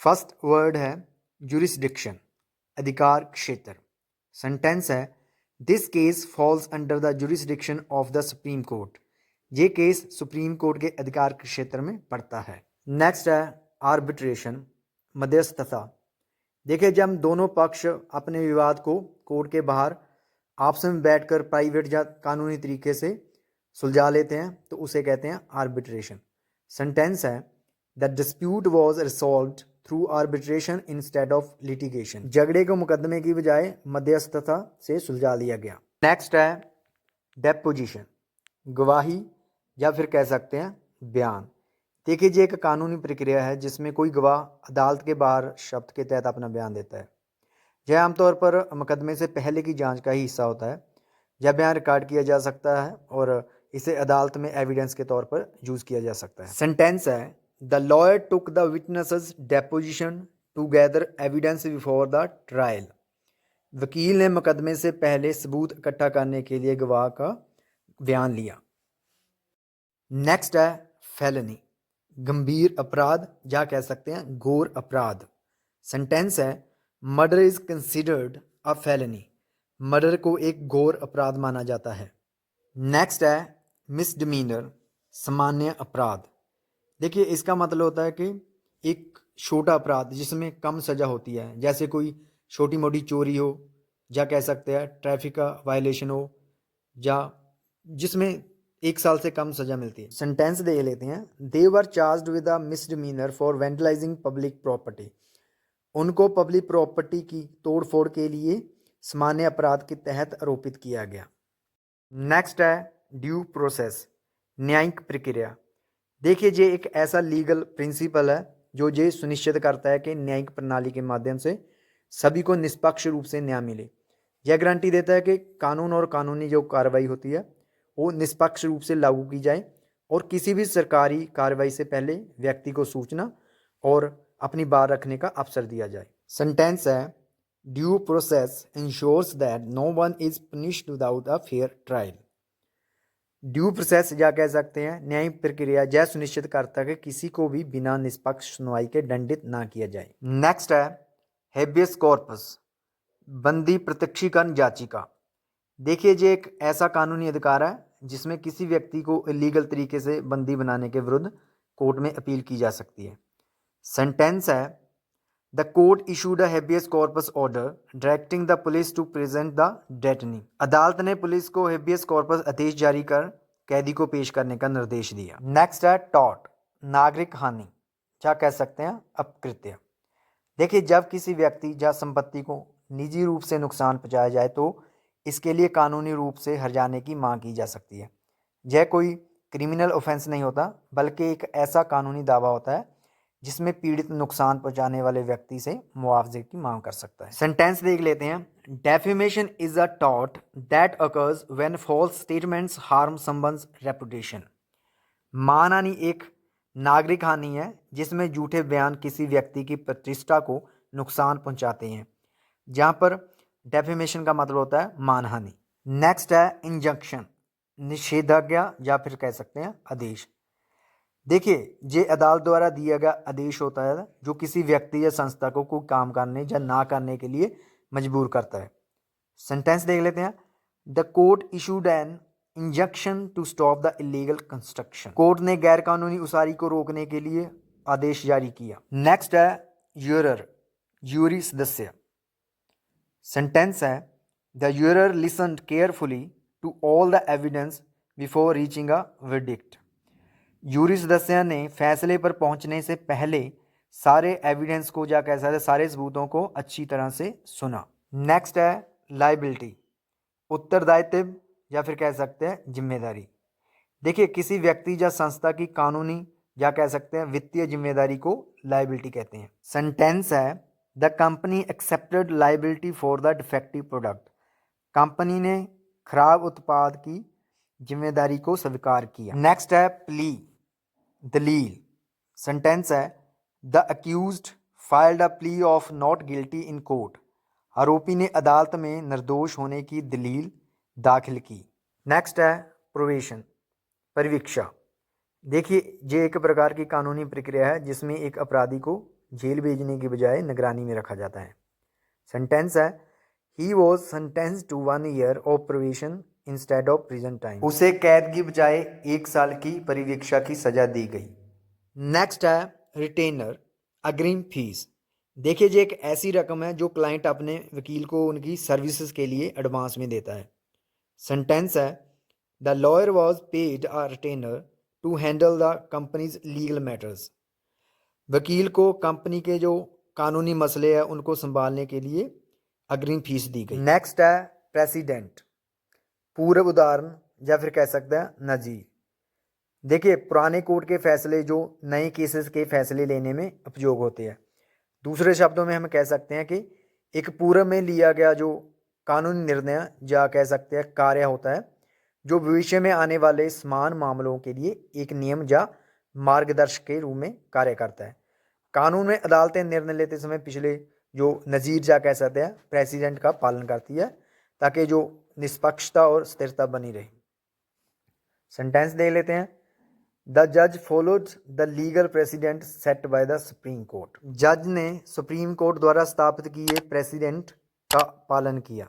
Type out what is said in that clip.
First word है jurisdiction, अधिकार क्षेत्र। सेंटेंस है this case falls under the jurisdiction of the supreme court. ये केस सुप्रीम कोर्ट के अधिकार क्षेत्र में पड़ता है। नेक्स्ट है आर्बिट्रेशन, मध्यस्थता। देखिए, जब दोनों पक्ष अपने विवाद को कोर्ट के बाहर आपस में बैठकर प्राइवेट या कानूनी तरीके से सुलझा लेते हैं तो उसे कहते हैं आर्बिट्रेशन। सेंटेंस है the dispute was resolved through arbitration instead of litigation. झगड़े को मुकदमे की बजाय मध्यस्थता से सुलझा लिया गया। नेक्स्ट है डेपोजिशन, गवाही या फिर कह सकते हैं बयान। देखिए, ये एक कानूनी प्रक्रिया है जिसमें कोई गवाह अदालत के बाहर शब्द के तहत अपना बयान देता है। यह आमतौर पर मुकदमे से पहले की जांच का ही हिस्सा होता है। यह बयान रिकॉर्ड किया जा सकता है और इसे अदालत में एविडेंस के तौर पर यूज किया जा सकता है। सेंटेंस है the lawyer took the witness's deposition to gather evidence before the trial. वकील ने मुकदमे से पहले सबूत इकट्ठा करने के लिए गवाह का बयान लिया। नेक्स्ट है फेलनी, गंभीर अपराध या कह सकते हैं घोर अपराध। सेंटेंस है murder is considered a felony. Murder को एक घोर अपराध माना जाता है। नेक्स्ट है मिसडिमीनर, सामान्य अपराध। देखिए, इसका मतलब होता है कि एक छोटा अपराध जिसमें कम सजा होती है, जैसे कोई छोटी मोटी चोरी हो या कह सकते हैं ट्रैफिक का वायलेशन हो या जिसमें 1 साल से कम सजा मिलती है। सेंटेंस देख लेते हैं they were charged with a misdemeanour for vandalising public property. उनको पब्लिक प्रॉपर्टी की तोड़फोड़ के लिए सामान्य अपराध के तहत आरोपित किया गया। नेक्स्ट है ड्यू प्रोसेस, न्यायिक प्रक्रिया। देखिए, ये एक ऐसा लीगल प्रिंसिपल है जो ये सुनिश्चित करता है कि न्यायिक प्रणाली के माध्यम से सभी को निष्पक्ष रूप से न्याय मिले। यह गारंटी देता है कि कानून और कानूनी जो कार्रवाई होती है वो निष्पक्ष रूप से लागू की जाए और किसी भी सरकारी कार्रवाई से पहले व्यक्ति को सूचना और अपनी बात रखने का अवसर दिया जाए। सेंटेंस है due process ensures that no one is punished without a fair trial. Due process या कह सकते हैं न्यायिक प्रक्रिया यह सुनिश्चित करता है कि किसी को भी बिना निष्पक्ष सुनवाई के दंडित ना किया जाए। नेक्स्ट है हेबियस कॉर्पस, बंदी प्रत्यक्षीकरण याचिका। देखिए, ये एक ऐसा कानूनी अधिकार है जिसमें किसी व्यक्ति को इलीगल तरीके से बंदी बनाने के विरुद्ध कोर्ट में अपील की जा सकती है। सेंटेंस है the court issued a habeas corpus order directing the police to present the detainee. अदालत ने पुलिस को हेबियस कॉर्पस आदेश जारी कर कैदी को पेश करने का निर्देश दिया। नेक्स्ट है टॉर्ट, नागरिक हानि क्या कह सकते हैं अपकृत्य। देखिए, जब किसी व्यक्ति या संपत्ति को निजी रूप से नुकसान पहुंचाया जाए तो इसके लिए कानूनी रूप से हर्जाने की मांग की जा सकती है। यह कोई क्रिमिनल ऑफेंस नहीं होता बल्कि एक ऐसा कानूनी दावा होता है जिसमें पीड़ित नुकसान पहुंचाने वाले व्यक्ति से मुआवजे की मांग कर सकता है। सेंटेंस देख लेते हैं defamation is a tort that occurs when false statements harm someone's reputation. मानहानि एक नागरिक हानि है जिसमें झूठे बयान किसी व्यक्ति की प्रतिष्ठा को नुकसान पहुंचाते हैं, जहां पर डेफेमेशन का मतलब होता है मानहानि। नेक्स्ट है इंजंक्शन, निषेधाज्ञा या फिर कह सकते हैं आदेश। देखिए, ये अदालत द्वारा दिया गया आदेश होता है जो किसी व्यक्ति या संस्था को कोई काम करने या ना करने के लिए मजबूर करता है। सेंटेंस देख लेते हैं the court issued an injunction to stop the illegal construction. Court ने गैर कानूनी उसारी को रोकने के लिए आदेश जारी किया। नेक्स्ट है यूरर, यूरी सदस्य। सेंटेंस है the juror listened carefully to all the evidence before reaching a verdict. Jury सदस्य ने फैसले पर पहुंचने से पहले सारे एविडेंस को या कह सकते सारे सबूतों को अच्छी तरह से सुना। नेक्स्ट है लाइबिलिटी, उत्तरदायित्व या फिर कह सकते हैं जिम्मेदारी। देखिए, किसी व्यक्ति या संस्था की कानूनी या कह सकते हैं वित्तीय जिम्मेदारी को लाइबिलिटी कहते हैं। सेंटेंस है the company accepted liability for the defective product. Company ने खराब उत्पाद की जिम्मेदारी को स्वीकार किया। नेक्स्ट है प्ली, दलील। सेंटेंस है the accused filed a plea of not guilty in court. आरोपी ने अदालत में निर्दोष होने की दलील दाखिल की। नेक्स्ट है प्रोबेशन, परिवीक्षा। देखिए, ये एक प्रकार की कानूनी प्रक्रिया है जिसमें एक अपराधी को जेल भेजने की बजाय निगरानी में रखा जाता है। सेंटेंस है he was sentence to 1 year of probation instead of prison time. उसे कैद की बजाय 1 साल की परिवीक्षा की सजा दी गई। नेक्स्ट है रिटेनर अग्रिम फीस। देखिए जी, एक ऐसी रकम है जो क्लाइंट अपने वकील को उनकी सर्विसेज के लिए एडवांस में देता है। सेंटेंस है the lawyer was paid a retainer to handle the company's legal matters. वकील को कंपनी के जो कानूनी मसले हैं उनको संभालने के लिए अग्रिम फीस दी गई। नेक्स्ट है प्रेसिडेंट, पूर्व उदाहरण या फिर कह सकते हैं नज़ीर। देखिए, पुराने कोर्ट के फैसले जो नए केसेस के फैसले लेने में उपयोग होते हैं। दूसरे शब्दों में हम कह सकते हैं कि एक पूर्व में लिया गया जो कानूनी निर्णय या कह सकते हैं कार्य होता है जो भविष्य में आने वाले समान मामलों के लिए एक नियम या मार्गदर्शक के रूप में कार्य करता है। कानून में अदालतें निर्णय लेते समय पिछले जो नज़ीर या कह सकते हैं प्रेसिडेंट का पालन करती है ताकि जो निष्पक्षता और स्थिरता बनी रहे। सेंटेंस देख लेते हैं द जज followed the legal president set by the supreme court. जज ने सुप्रीम कोर्ट द्वारा स्थापित किए प्रेसिडेंट का पालन किया।